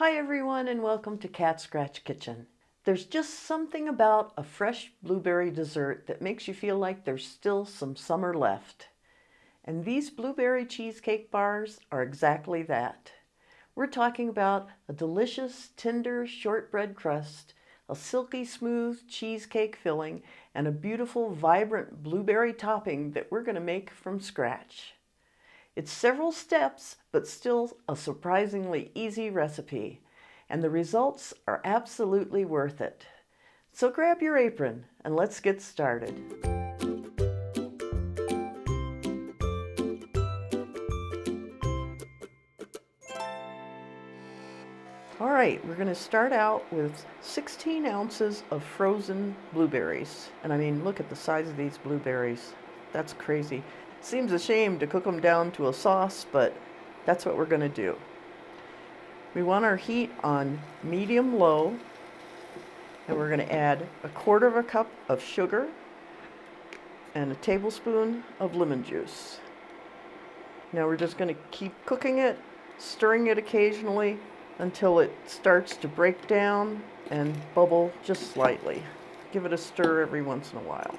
Hi everyone and welcome to Cat Scratch Kitchen. There's just something about a fresh blueberry dessert that makes you feel like there's still some summer left. And these blueberry cheesecake bars are exactly that. We're talking about a delicious, tender shortbread crust, a silky smooth cheesecake filling, and a beautiful, vibrant blueberry topping that we're going to make from scratch. It's several steps, but still a surprisingly easy recipe, and the results are absolutely worth it. So grab your apron and let's get started. All right, we're going to start out with 16 ounces of frozen blueberries. And I mean, look at the size of these blueberries. That's crazy. Seems a shame to cook them down to a sauce, but that's what we're going to do. We want our heat on medium-low, and we're going to add 1/4 cup of sugar and a tablespoon of lemon juice. Now we're just going to keep cooking it, stirring it occasionally until it starts to break down and bubble just slightly. Give it a stir every once in a while.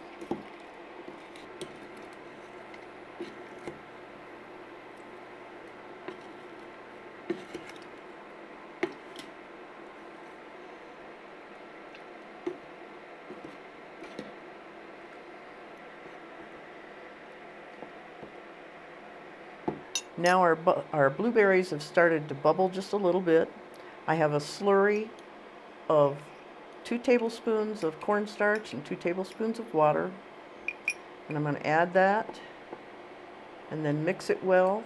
Now our blueberries have started to bubble just a little bit. I have a slurry of 2 tablespoons of cornstarch and 2 tablespoons of water. And I'm going to add that and then mix it well.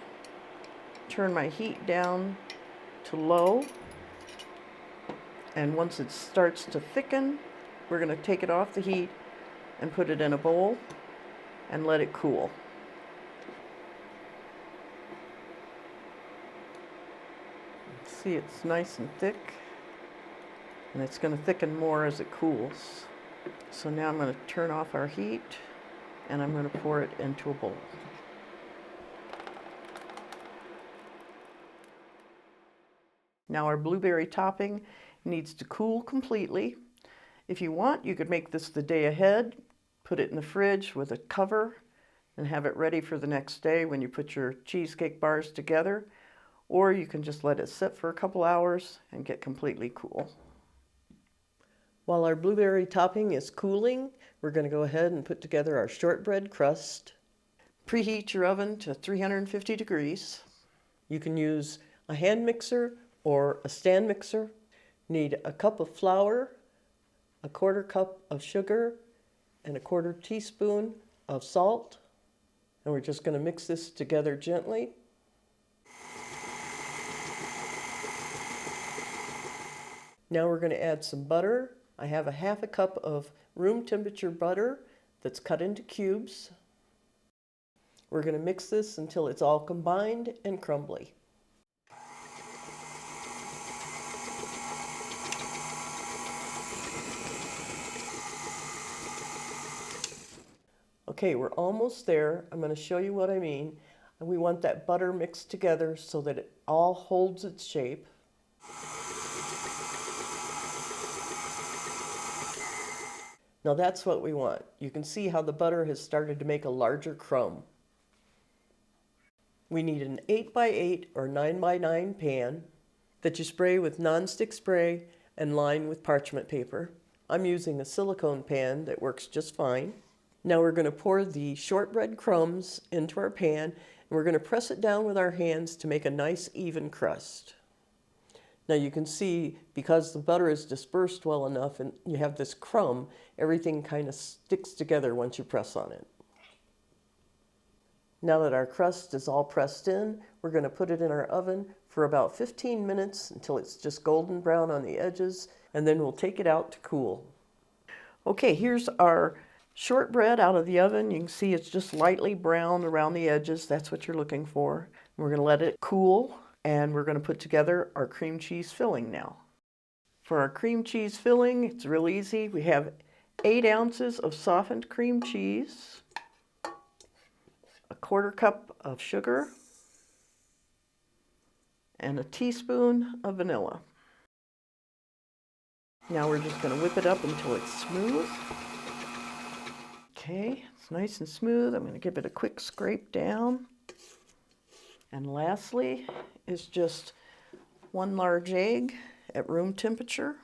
Turn my heat down to low. And once it starts to thicken, we're going to take it off the heat and put it in a bowl and let it cool. See, it's nice and thick, and it's going to thicken more as it cools. So now I'm going to turn off our heat and I'm going to pour it into a bowl. Now our blueberry topping needs to cool completely. If you want, you could make this the day ahead, put it in the fridge with a cover, and have it ready for the next day when you put your cheesecake bars together. Or you can just let it sit for a couple hours and get completely cool. While our blueberry topping is cooling, we're going to go ahead and put together our shortbread crust. Preheat your oven to 350 degrees. You can use a hand mixer or a stand mixer. Need a cup of flour, 1/4 cup of sugar, and 1/4 teaspoon of salt. And we're just going to mix this together gently. Now we're going to add some butter. I have a 1/2 cup of room temperature butter that's cut into cubes. We're going to mix this until it's all combined and crumbly. Okay, we're almost there. I'm going to show you what I mean. And we want that butter mixed together so that it all holds its shape. Now that's what we want. You can see how the butter has started to make a larger crumb. We need an 8x8 or 9x9 pan that you spray with nonstick spray and line with parchment paper. I'm using a silicone pan that works just fine. Now we're going to pour the shortbread crumbs into our pan, and we're going to press it down with our hands to make a nice even crust. Now you can see, because the butter is dispersed well enough and you have this crumb, everything kind of sticks together once you press on it. Now that our crust is all pressed in, we're going to put it in our oven for about 15 minutes until it's just golden brown on the edges, and then we'll take it out to cool. Okay, here's our shortbread out of the oven. You can see it's just lightly brown around the edges. That's what you're looking for. We're going to let it cool. And we're going to put together our cream cheese filling now. For our cream cheese filling, it's real easy. We have 8 ounces of softened cream cheese, 1/4 cup of sugar, and a teaspoon of vanilla. Now we're just going to whip it up until it's smooth. Okay, it's nice and smooth. I'm going to give it a quick scrape down. And lastly is just 1 large egg at room temperature.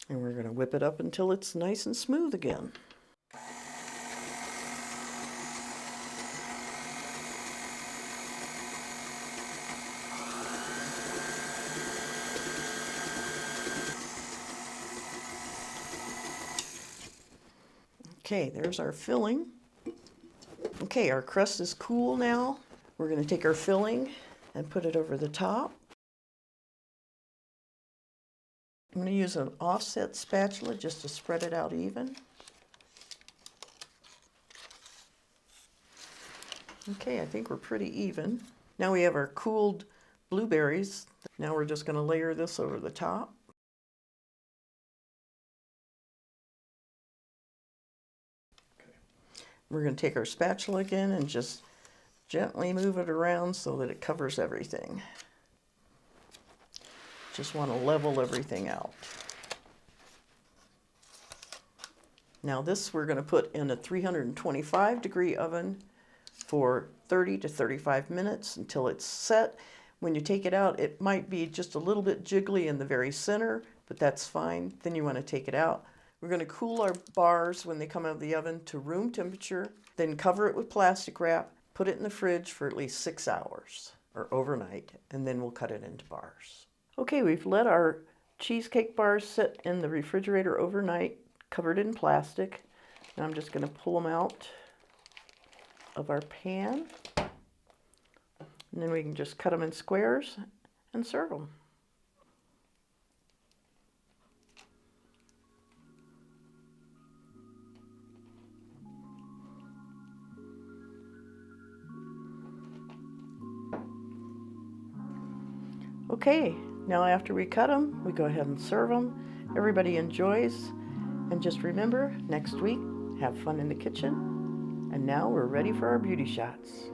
And we're going to whip it up until it's nice and smooth again. Okay, there's our filling. Okay, our crust is cool now. We're going to take our filling and put it over the top. I'm going to use an offset spatula just to spread it out even. Okay, I think we're pretty even. Now we have our cooled blueberries. Now we're just going to layer this over the top. We're going to take our spatula again and just gently move it around so that it covers everything. Just want to level everything out. Now this we're going to put in a 325-degree oven for 30 to 35 minutes until it's set. When you take it out, it might be just a little bit jiggly in the very center, but that's fine. Then you want to take it out. We're going to cool our bars when they come out of the oven to room temperature, then cover it with plastic wrap, put it in the fridge for at least 6 hours or overnight, and then we'll cut it into bars. Okay, we've let our cheesecake bars sit in the refrigerator overnight, covered in plastic. Now I'm just going to pull them out of our pan, and then we can just cut them in squares and serve them. Okay, now after we cut them, we go ahead and serve them. Everybody enjoys. And just remember, next week, have fun in the kitchen. And now we're ready for our beauty shots.